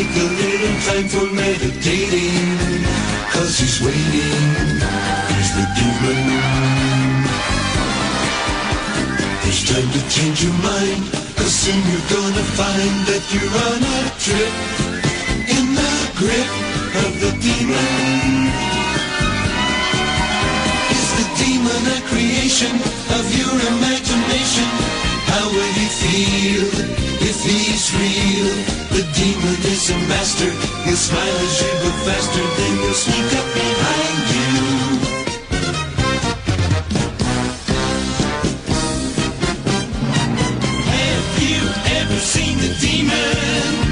Take a little time for meditating, 'cause he's waiting. He's the demon. It's time to change your mind, 'cause soon you're gonna find that you're on a trip in the grip of the demon. Is the demon a creation of your imagination? How will you feel if he's real? The demon is a master. He'll smile as you go faster, then he'll sneak up behind you. Have you ever seen the demon?